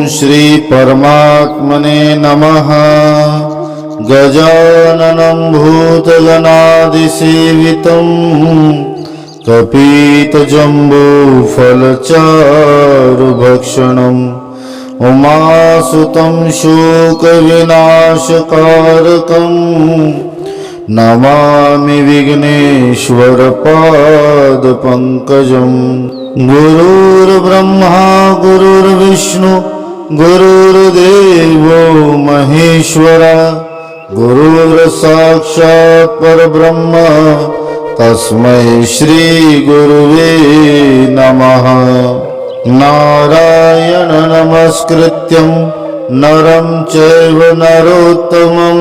श्री परमात्मने नमः। गजाननं भूतगणादिसेवितं कपितजम्बूफलचारुभक्षणम् उमासुतं शोकविनाशकारकम् नमामि विघ्नेश्वरपादपङ्कजम्। गुरुर्ब्रह्मा गुरुर्विष्णु गुरुर्देवो महेश्वरा गुरुर्साक्षात् परब्रह्म तस्मै श्री गुरुवे नमः। नारायण नमस्कृत्यं नरं चैव नरोत्तमं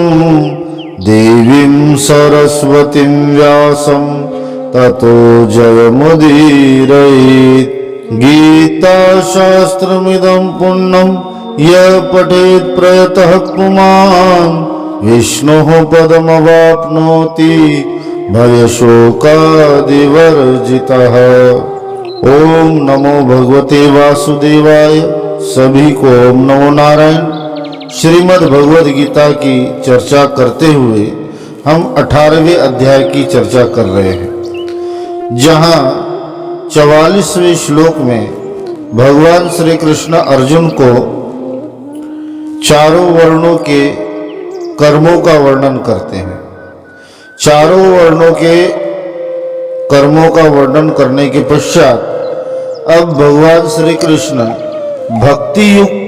देवीं सरस्वतीं व्यासं ततो जयमुदीरयेत्। गीताशास्त्रमिदं पुण्यं यः पठेत् प्रयतः पुमान् विष्णोः पदमवाप्नोति भयशोकादिवर्जितः। ओम नमो भगवते वासुदेवाय। सभी को ओम नमो नारायण। श्रीमद् भगवद गीता की चर्चा करते हुए हम 18वें अध्याय की चर्चा कर रहे हैं, जहां 44वें श्लोक में भगवान श्री कृष्ण अर्जुन को चारों वर्णों के कर्मों का वर्णन करते हैं। चारों वर्णों के कर्मों का वर्णन करने के पश्चात अब भगवान श्री कृष्ण भक्ति युक्त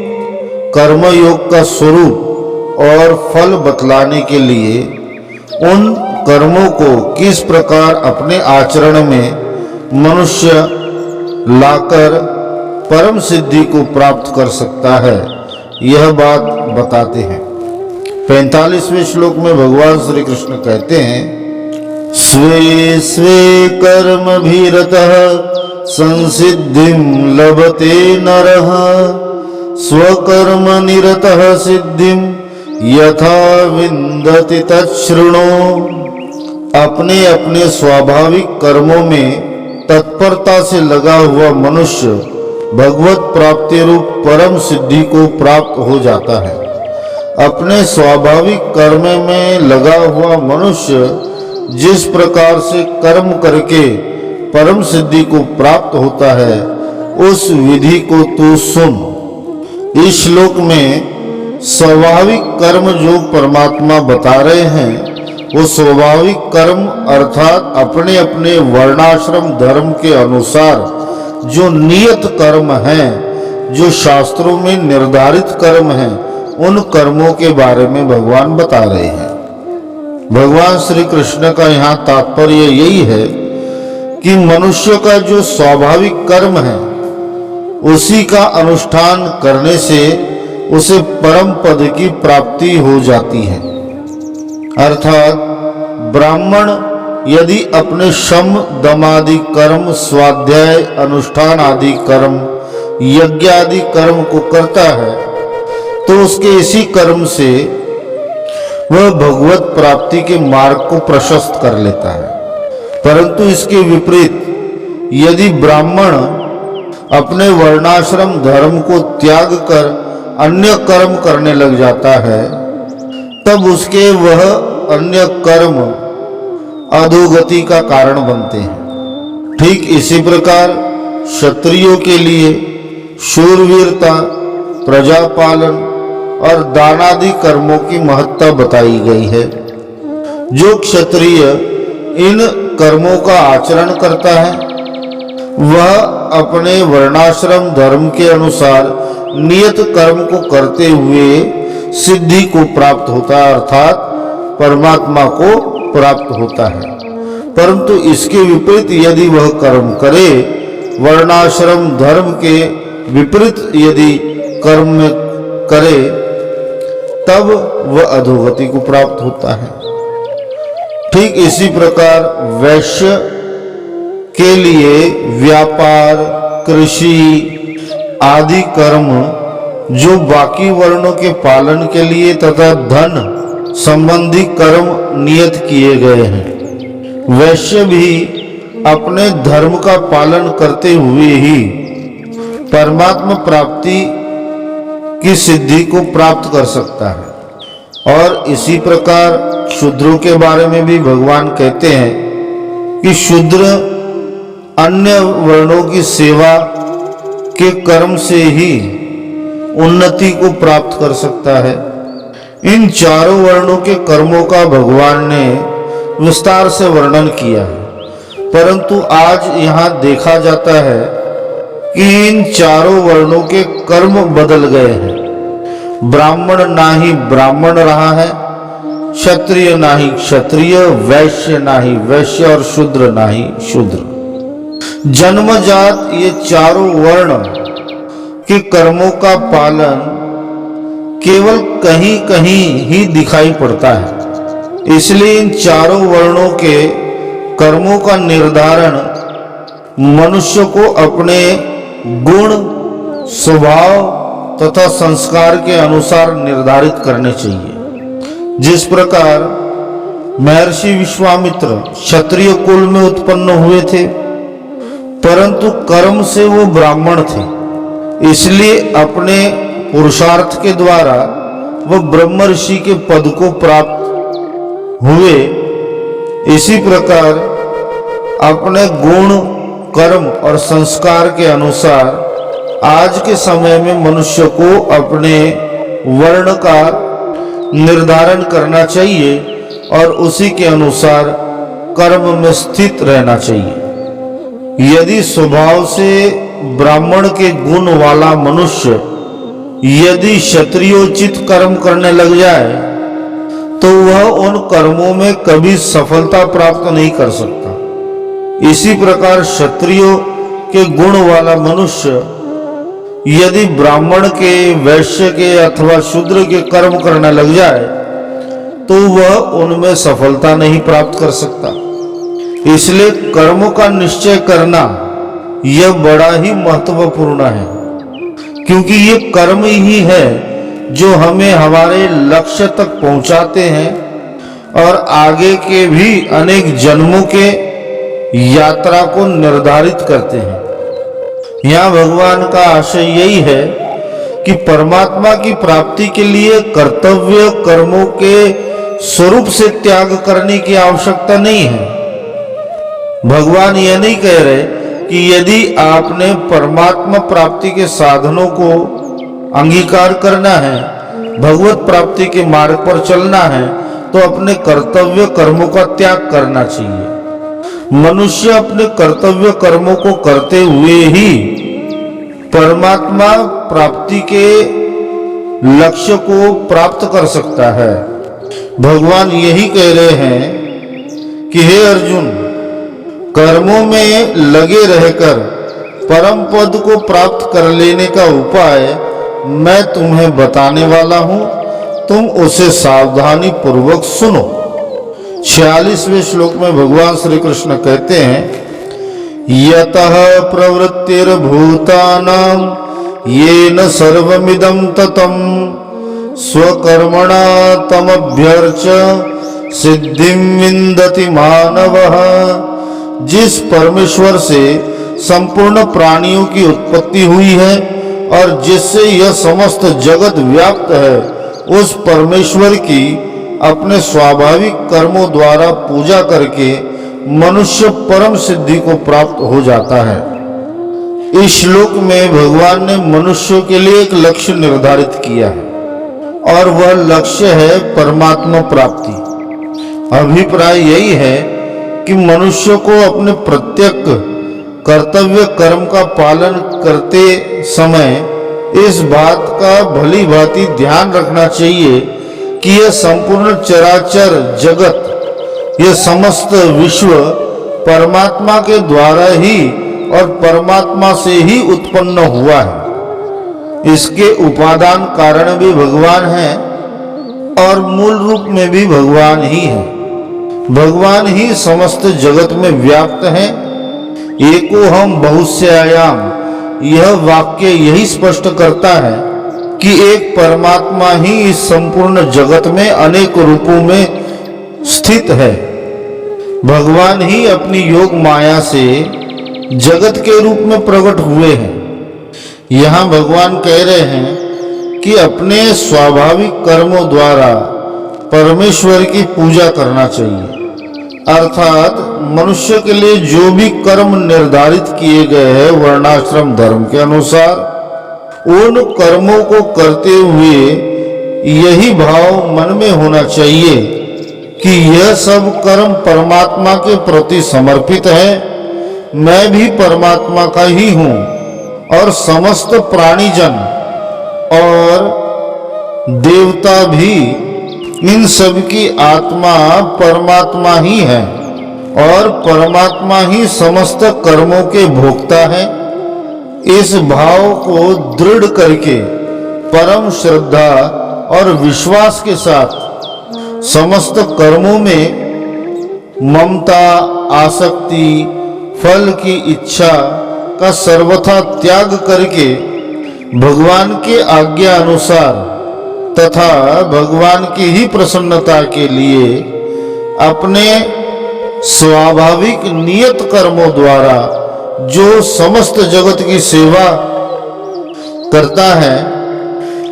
कर्मयोग का स्वरूप और फल बतलाने के लिए उन कर्मों को किस प्रकार अपने आचरण में मनुष्य लाकर परम सिद्धि को प्राप्त कर सकता है, यह बात बताते हैं। 45वें श्लोक में भगवान श्री कृष्ण कहते हैं, स्वे स्वे कर्मभिरतः संसिद्धिं लभते नरः स्वकर्म निरतः सिद्धिं यथा विन्दति तच्छृणु। अपने अपने स्वाभाविक कर्मों में तत्परता से लगा हुआ मनुष्य भगवत प्राप्ति रूप परम सिद्धि को प्राप्त हो जाता है। अपने स्वाभाविक कर्म में लगा हुआ मनुष्य जिस प्रकार से कर्म करके परम सिद्धि को प्राप्त होता है, उस विधि को तू सुन। इस श्लोक में स्वाभाविक कर्म जो परमात्मा बता रहे हैं, वो स्वाभाविक कर्म अर्थात अपने अपने वर्णाश्रम धर्म के अनुसार जो नियत कर्म हैं, जो शास्त्रों में निर्धारित कर्म हैं, उन कर्मों के बारे में भगवान बता रहे हैं। भगवान श्री कृष्ण का यहाँ तात्पर्य यही है कि मनुष्य का जो स्वाभाविक कर्म है, उसी का अनुष्ठान करने से उसे परम पद की प्राप्ति हो जाती है। अर्थात ब्राह्मण यदि अपने शम दम आदि कर्म, स्वाध्याय अनुष्ठान आदि कर्म, यज्ञ आदि कर्म को करता है, तो उसके इसी कर्म से वह भगवत प्राप्ति के मार्ग को प्रशस्त कर लेता है। परंतु इसके विपरीत यदि ब्राह्मण अपने वर्णाश्रम धर्म को त्याग कर अन्य कर्म करने लग जाता है, तब उसके वह अन्य कर्म अधोगति का कारण बनते हैं। ठीक इसी प्रकार क्षत्रियों के लिए शूरवीरता, प्रजापालन और दानादि कर्मों की महत्ता बताई गई है। जो क्षत्रिय इन कर्मों का आचरण करता है, वह अपने वर्णाश्रम धर्म के अनुसार नियत कर्म को करते हुए सिद्धि को प्राप्त होता है, अर्थात परमात्मा को प्राप्त होता है। परंतु इसके विपरीत यदि वह कर्म करे, वर्णाश्रम धर्म के विपरीत यदि कर्म करे, तब वह अधोगति को प्राप्त होता है। ठीक इसी प्रकार वैश्य के लिए व्यापार, कृषि आदि कर्म जो बाकी वर्णों के पालन के लिए तथा धन संबंधी कर्म नियत किए गए हैं, वैश्य भी अपने धर्म का पालन करते हुए ही परमात्मा प्राप्ति की सिद्धि को प्राप्त कर सकता है। और इसी प्रकार शूद्रों के बारे में भी भगवान कहते हैं कि शूद्र अन्य वर्णों की सेवा के कर्म से ही उन्नति को प्राप्त कर सकता है। इन चारों वर्णों के कर्मों का भगवान ने विस्तार से वर्णन किया है, परंतु आज यहाँ देखा जाता है कि इन चारों वर्णों के कर्म बदल गए हैं। ब्राह्मण ना ही ब्राह्मण रहा है, क्षत्रिय ना ही क्षत्रिय, वैश्य ना ही वैश्य और शूद्र ना ही शूद्र। जन्मजात ये चारों वर्ण के कर्मों का पालन केवल कहीं कहीं ही दिखाई पड़ता है। इसलिए इन चारों वर्णों के कर्मों का निर्धारण मनुष्य को अपने गुण, स्वभाव तथा संस्कार के अनुसार निर्धारित करने चाहिए। जिस प्रकार महर्षि विश्वामित्र क्षत्रिय कुल में उत्पन्न हुए थे, परंतु कर्म से वो ब्राह्मण थे, इसलिए अपने पुरुषार्थ के द्वारा वह ब्रह्म ऋषि के पद को प्राप्त हुए। इसी प्रकार अपने गुण, कर्म और संस्कार के अनुसार आज के समय में मनुष्य को अपने वर्ण का निर्धारण करना चाहिए और उसी के अनुसार कर्म में स्थित रहना चाहिए। यदि स्वभाव से ब्राह्मण के गुण वाला मनुष्य यदि क्षत्रियोचित कर्म करने लग जाए तो वह उन कर्मों में कभी सफलता प्राप्त नहीं कर सकता। इसी प्रकार क्षत्रियो के गुण वाला मनुष्य यदि ब्राह्मण के, वैश्य के अथवा शूद्र के कर्म करने लग जाए तो वह उनमें सफलता नहीं प्राप्त कर सकता। इसलिए कर्मों का निश्चय करना यह बड़ा ही महत्वपूर्ण है, क्योंकि ये कर्म ही है जो हमें हमारे लक्ष्य तक पहुंचाते हैं और आगे के भी अनेक जन्मों के यात्रा को निर्धारित करते हैं। यहाँ भगवान का आशय यही है कि परमात्मा की प्राप्ति के लिए कर्तव्य कर्मों के स्वरूप से त्याग करने की आवश्यकता नहीं है। भगवान यह नहीं कह रहे कि यदि आपने परमात्मा प्राप्ति के साधनों को अंगीकार करना है, भगवत प्राप्ति के मार्ग पर चलना है, तो अपने कर्तव्य कर्मों का त्याग करना चाहिए। मनुष्य अपने कर्तव्य कर्मों को करते हुए ही परमात्मा प्राप्ति के लक्ष्य को प्राप्त कर सकता है। भगवान यही कह रहे हैं कि हे अर्जुन, कर्मों में लगे रहकर परम पद को प्राप्त कर लेने का उपाय मैं तुम्हें बताने वाला हूं, तुम उसे सावधानी पूर्वक सुनो। 46वें श्लोक में भगवान श्री कृष्ण कहते हैं, यतः प्रवृत्तिर्भूतानां येन सर्वमिदं ततं स्वकर्मणा तमभ्यर्च्य सिद्धिं विन्दति मानवः। जिस परमेश्वर से संपूर्ण प्राणियों की उत्पत्ति हुई है और जिससे यह समस्त जगत व्याप्त है, उस परमेश्वर की अपने स्वाभाविक कर्मों द्वारा पूजा करके मनुष्य परम सिद्धि को प्राप्त हो जाता है। इस श्लोक में भगवान ने मनुष्य के लिए एक लक्ष्य निर्धारित किया है और वह लक्ष्य है परमात्मा प्राप्ति। अभिप्राय यही है कि मनुष्य को अपने प्रत्येक कर्तव्य कर्म का पालन करते समय इस बात का भली भांति ध्यान रखना चाहिए कि यह संपूर्ण चराचर जगत, यह समस्त विश्व परमात्मा के द्वारा ही और परमात्मा से ही उत्पन्न हुआ है। इसके उपादान कारण भी भगवान है और मूल रूप में भी भगवान ही है। भगवान ही समस्त जगत में व्याप्त है। एको हम बहुश्यायाम, यह वाक्य यही स्पष्ट करता है कि एक परमात्मा ही इस संपूर्ण जगत में अनेक रूपों में स्थित है। भगवान ही अपनी योग माया से जगत के रूप में प्रकट हुए हैं। यहाँ भगवान कह रहे हैं कि अपने स्वाभाविक कर्मों द्वारा परमेश्वर की पूजा करना चाहिए। अर्थात मनुष्य के लिए जो भी कर्म निर्धारित किए गए हैं वर्णाश्रम धर्म के अनुसार, उन कर्मों को करते हुए यही भाव मन में होना चाहिए कि यह सब कर्म परमात्मा के प्रति समर्पित है, मैं भी परमात्मा का ही हूँ और समस्त प्राणीजन और देवता भी इन सब की आत्मा परमात्मा ही है और परमात्मा ही समस्त कर्मों के भोक्ता है। इस भाव को दृढ़ करके परम श्रद्धा और विश्वास के साथ समस्त कर्मों में ममता, आसक्ति, फल की इच्छा का सर्वथा त्याग करके भगवान के आज्ञा अनुसार तथा भगवान की ही प्रसन्नता के लिए अपने स्वाभाविक नियत कर्मों द्वारा जो समस्त जगत की सेवा करता है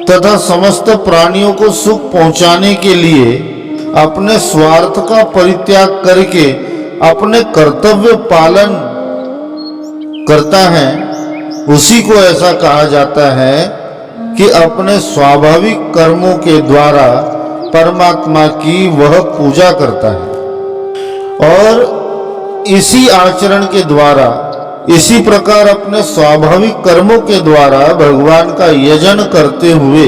तथा समस्त प्राणियों को सुख पहुंचाने के लिए अपने स्वार्थ का परित्याग करके अपने कर्तव्य पालन करता है, उसी को ऐसा कहा जाता है कि अपने स्वाभाविक कर्मों के द्वारा परमात्मा की वह पूजा करता है। और इसी आचरण के द्वारा, इसी प्रकार अपने स्वाभाविक कर्मों के द्वारा भगवान का यजन करते हुए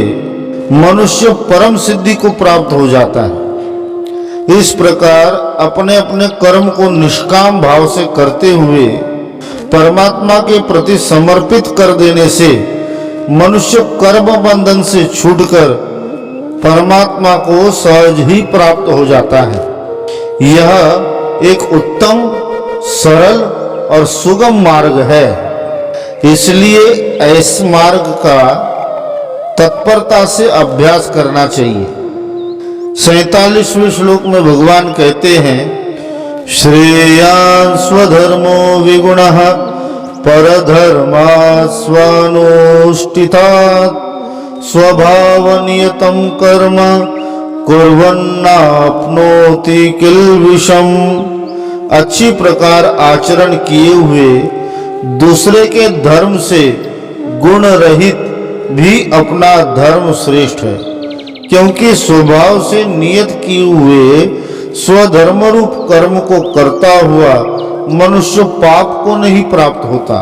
मनुष्य परम सिद्धि को प्राप्त हो जाता है। इस प्रकार अपने अपने कर्म को निष्काम भाव से करते हुए परमात्मा के प्रति समर्पित कर देने से मनुष्य कर्म बंधन से छूटकर परमात्मा को सहज ही प्राप्त हो जाता है। यह एक उत्तम, सरल और सुगम मार्ग है, इसलिए इस मार्ग का तत्परता से अभ्यास करना चाहिए। 47वें श्लोक में भगवान कहते हैं, श्रेयान् स्वधर्मो विगुणः परधर्मात् स्वानुष्ठितात् स्वभावनियतं कर्म कुर्वन्नाप्नोति किल्बिषम्। अच्छी प्रकार आचरण किए हुए दूसरे के धर्म से गुण रहित भी अपना धर्म श्रेष्ठ है, क्योंकि स्वभाव से नियत किए हुए स्वधर्म रूप कर्म को करता हुआ मनुष्य पाप को नहीं प्राप्त होता।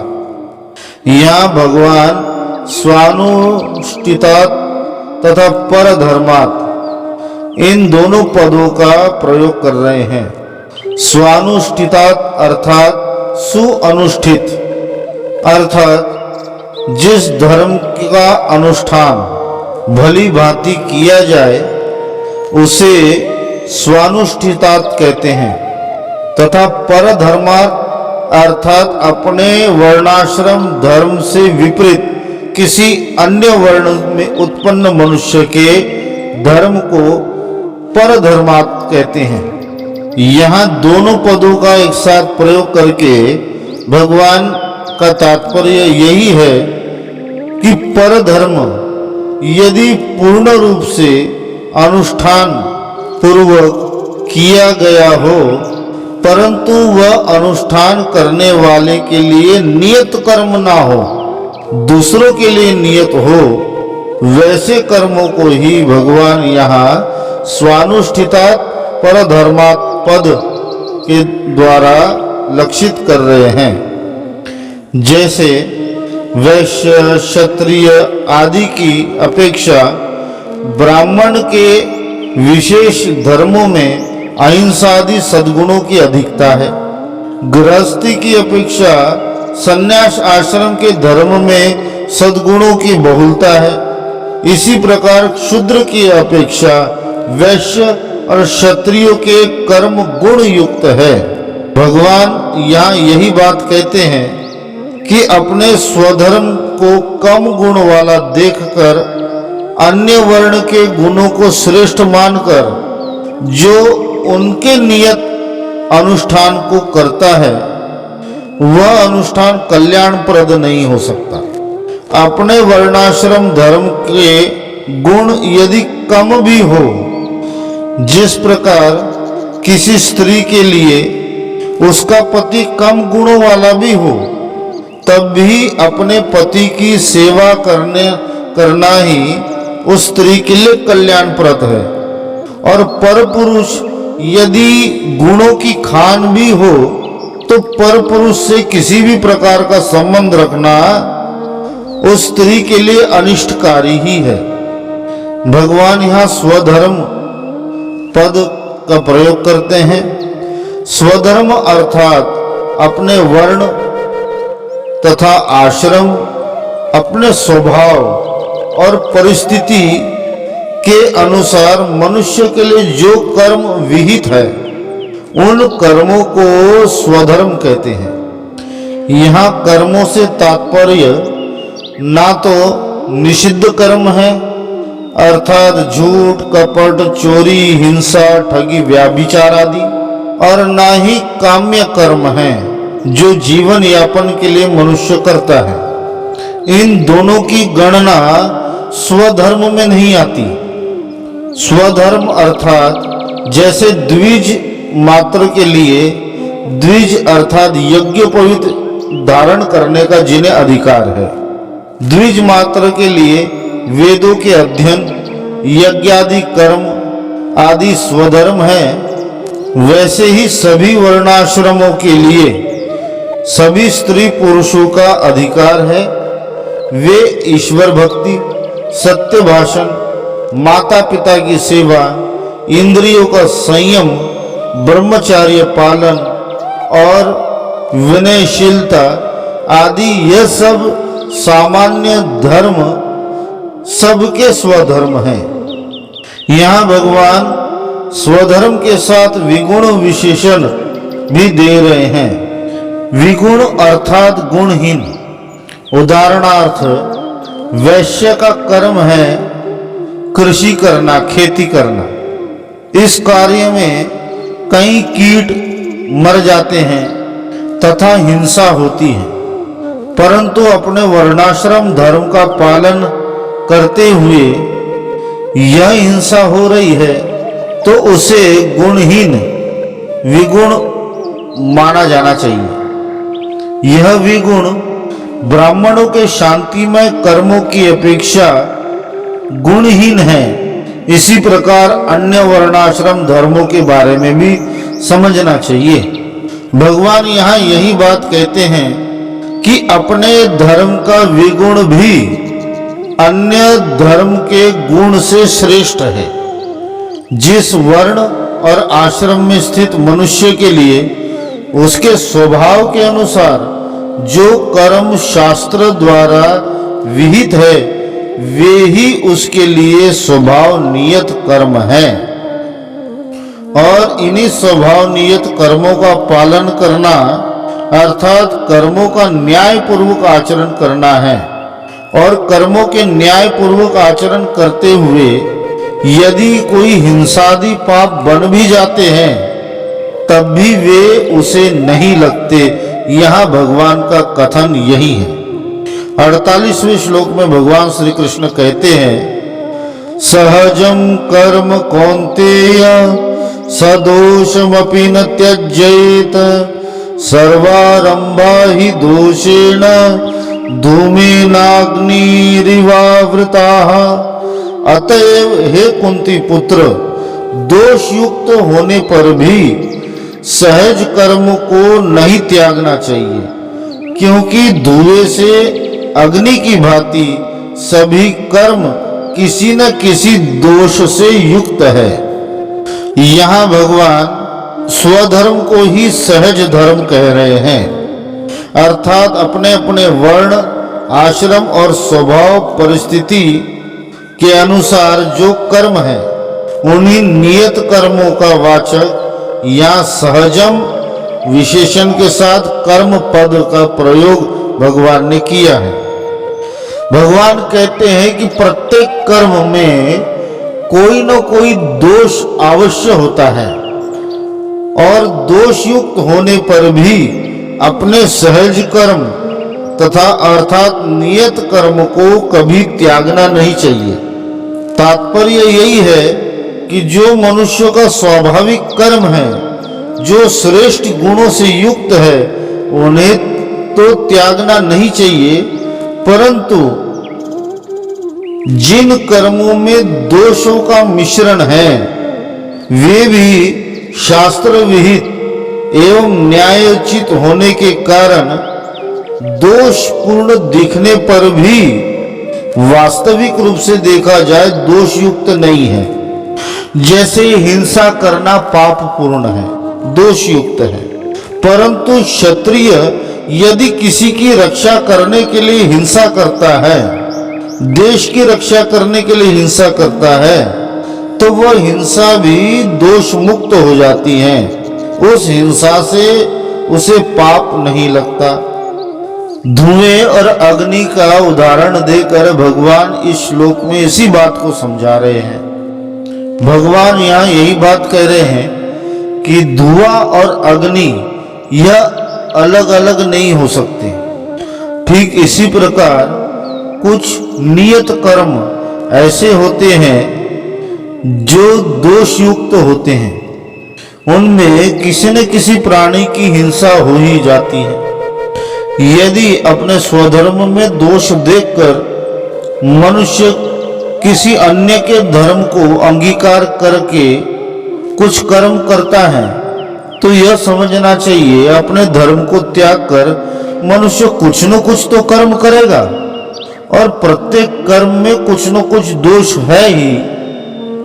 यहाँ भगवान स्वानुष्ठितात् तथा परधर्मात् इन दोनों पदों का प्रयोग कर रहे हैं। स्वानुष्ठितात् अर्थात सुअनुष्ठित, अर्थात जिस धर्म का अनुष्ठान भली भांति किया जाए उसे स्वानुष्ठितात् कहते हैं, तथा परधर्मात् अर्थात अपने वर्णाश्रम धर्म से विपरीत किसी अन्य वर्ण में उत्पन्न मनुष्य के धर्म को परधर्मात् कहते हैं। यहाँ दोनों पदों का एक साथ प्रयोग करके भगवान का तात्पर्य यही है कि परधर्म यदि पूर्ण रूप से अनुष्ठान पूर्वक किया गया हो, परंतु वह अनुष्ठान करने वाले के लिए नियत कर्म ना हो, दूसरों के लिए नियत हो, वैसे कर्मों को ही भगवान यहाँ स्वानुष्ठितात् परधर्मात् पद के द्वारा लक्षित कर रहे हैं। जैसे वैश्य, क्षत्रिय आदि की अपेक्षा ब्राह्मण के विशेष धर्मों में अहिंसा आदि सद्गुणों की अधिकता है। गृहस्थी की अपेक्षा संन्यास आश्रम के धर्म में सद्गुणों की बहुलता है। इसी प्रकार शूद्र की अपेक्षा वैश्य और क्षत्रियों के कर्म गुण युक्त है। भगवान यहाँ यही बात कहते हैं कि अपने स्वधर्म को कम गुण वाला देखकर अन्य वर्ण के गुणों को श्रेष्ठ मानकर जो उनके नियत अनुष्ठान को करता है वह अनुष्ठान कल्याणप्रद नहीं हो सकता। अपने वर्णाश्रम धर्म के गुण यदि कम भी हो, जिस प्रकार किसी स्त्री के लिए उसका पति कम गुणों वाला भी हो, तब भी अपने पति की सेवा करना ही उस स्त्री के लिए कल्याणप्रद है। और परपुरुष यदि गुणों की खान भी हो, तो परपुरुष से किसी भी प्रकार का संबंध रखना उस स्त्री के लिए अनिष्टकारी ही है। भगवान यहाँ स्वधर्म पद का प्रयोग करते हैं। स्वधर्म अर्थात अपने वर्ण तथा आश्रम, अपने स्वभाव और परिस्थिति के अनुसार मनुष्य के लिए जो कर्म विहित है, उन कर्मों को स्वधर्म कहते हैं। यहाँ कर्मों से तात्पर्य ना तो निषिद्ध कर्म है अर्थात झूठ, कपट, चोरी, हिंसा, ठगी, व्याभिचार आदि, और ना ही काम्य कर्म है जो जीवन यापन के लिए मनुष्य करता है। इन दोनों की गणना स्वधर्म में नहीं आती। स्वधर्म अर्थात जैसे द्विज मात्र के लिए द्विज अर्थात यज्ञोपवीत धारण करने का जिन्हें अधिकार है, द्विज मात्र के लिए वेदों के अध्ययन, यज्ञादि कर्म आदि स्वधर्म है, वैसे ही सभी वर्णाश्रमों के लिए सभी स्त्री पुरुषों का अधिकार है। वे ईश्वर भक्ति, सत्य भाषण, माता पिता की सेवा, इंद्रियों का संयम, ब्रह्मचार्य पालन और विनयशीलता आदि यह सब सामान्य धर्म सबके स्वधर्म हैं। यहाँ भगवान स्वधर्म के साथ विगुण विशेषण भी दे रहे हैं। विगुण अर्थात गुणहीन। उदाहरणार्थ वैश्य का कर्म है कृषि करना, खेती करना। इस कार्य में कई कीट मर जाते हैं तथा हिंसा होती है, परंतु अपने वर्णाश्रम धर्म का पालन करते हुए यह हिंसा हो रही है तो उसे गुणहीन, विगुण माना जाना चाहिए। यह विगुण ब्राह्मणों के शांतिमय कर्मों की अपेक्षा गुणहीन है। इसी प्रकार अन्य वर्णाश्रम धर्मों के बारे में भी समझना चाहिए। भगवान यहाँ यही बात कहते हैं कि अपने धर्म का विगुण भी अन्य धर्म के गुण से श्रेष्ठ है। जिस वर्ण और आश्रम में स्थित मनुष्य के लिए उसके स्वभाव के अनुसार जो कर्म शास्त्र द्वारा विहित है, वे ही उसके लिए स्वभाव नियत कर्म है। और इन्हीं स्वभाव नियत कर्मों का पालन करना अर्थात कर्मों का न्याय पूर्वक आचरण करना है। और कर्मों के न्याय पूर्वक आचरण करते हुए यदि कोई हिंसादि पाप बन भी जाते हैं, तब भी वे उसे नहीं लगते। यहाँ भगवान का कथन यही है। 48वें श्लोक में भगवान श्री कृष्ण कहते हैं, सहजम कर्म कौन्तेय सदोषमपि न त्यज्येत सर्वारंभा ही दोषेण धूमेनाग्निरिवावृताः। अतएव हे कुंती पुत्र, दोष युक्त होने पर भी सहज कर्म को नहीं त्यागना चाहिए, क्योंकि धुएं से अग्नि की भांति सभी कर्म किसी न किसी दोष से युक्त है। यहाँ भगवान स्वधर्म को ही सहज धर्म कह रहे हैं, अर्थात अपने अपने वर्ण, आश्रम और स्वभाव परिस्थिति के अनुसार जो कर्म है, उन्हीं नियत कर्मों का वाचक या सहजम विशेषण के साथ कर्म पद का प्रयोग भगवान ने किया है। भगवान कहते हैं कि प्रत्येक कर्म में कोई न कोई दोष अवश्य होता है, और दोष युक्त होने पर भी अपने सहज कर्म तथा अर्थात नियत कर्म को कभी त्यागना नहीं चाहिए। तात्पर्य यही है कि जो मनुष्य का स्वाभाविक कर्म है, जो श्रेष्ठ गुणों से युक्त है, उन्हें तो त्यागना नहीं चाहिए, परंतु जिन कर्मों में दोषों का मिश्रण है वे भी शास्त्र विहित एवं न्यायोचित होने के कारण दोषपूर्ण दिखने पर भी वास्तविक रूप से देखा जाए दोषयुक्त नहीं है। जैसे हिंसा करना पाप पूर्ण है, दोषयुक्त है, परंतु क्षत्रिय यदि किसी की रक्षा करने के लिए हिंसा करता है, देश की रक्षा करने के लिए हिंसा करता है, तो वह हिंसा भी दोष मुक्त हो जाती है। उस हिंसा से उसे पाप नहीं लगता। धुएं और अग्नि का उदाहरण देकर भगवान इस श्लोक में इसी बात को समझा रहे हैं। भगवान यहाँ यही बात कह रहे हैं कि धुआं और अग्नि यह अलग अलग नहीं हो सकते। ठीक इसी प्रकार कुछ नियत कर्म ऐसे होते हैं जो दोषयुक्त होते हैं, उनमें किसी न किसी प्राणी की हिंसा हो ही जाती है। यदि अपने स्वधर्म में दोष देखकर मनुष्य किसी अन्य के धर्म को अंगीकार करके कुछ कर्म करता है, तो यह समझना चाहिए अपने धर्म को त्याग कर मनुष्य कुछ न कुछ तो कर्म करेगा, और प्रत्येक कर्म में कुछ न कुछ दोष है ही,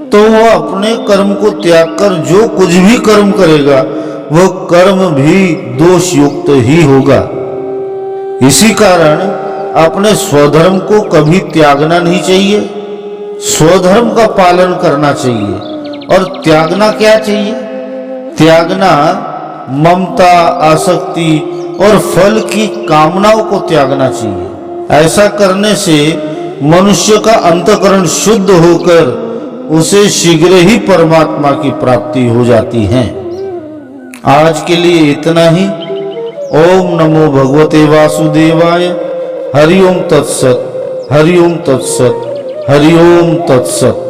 तो वह अपने कर्म को त्याग कर जो कुछ भी कर्म करेगा वह कर्म भी दोष युक्त ही होगा। इसी कारण अपने स्वधर्म को कभी त्यागना नहीं चाहिए, स्वधर्म का पालन करना चाहिए। और त्यागना क्या चाहिए? त्यागना ममता, आसक्ति और फल की कामनाओं को त्यागना चाहिए। ऐसा करने से मनुष्य का अंतःकरण शुद्ध होकर उसे शीघ्र ही परमात्मा की प्राप्ति हो जाती है। आज के लिए इतना ही। ओम नमो भगवते वासुदेवाय। हरि ओम तत्सत, हरि ओम तत्सत, हरि ओम तत्सत।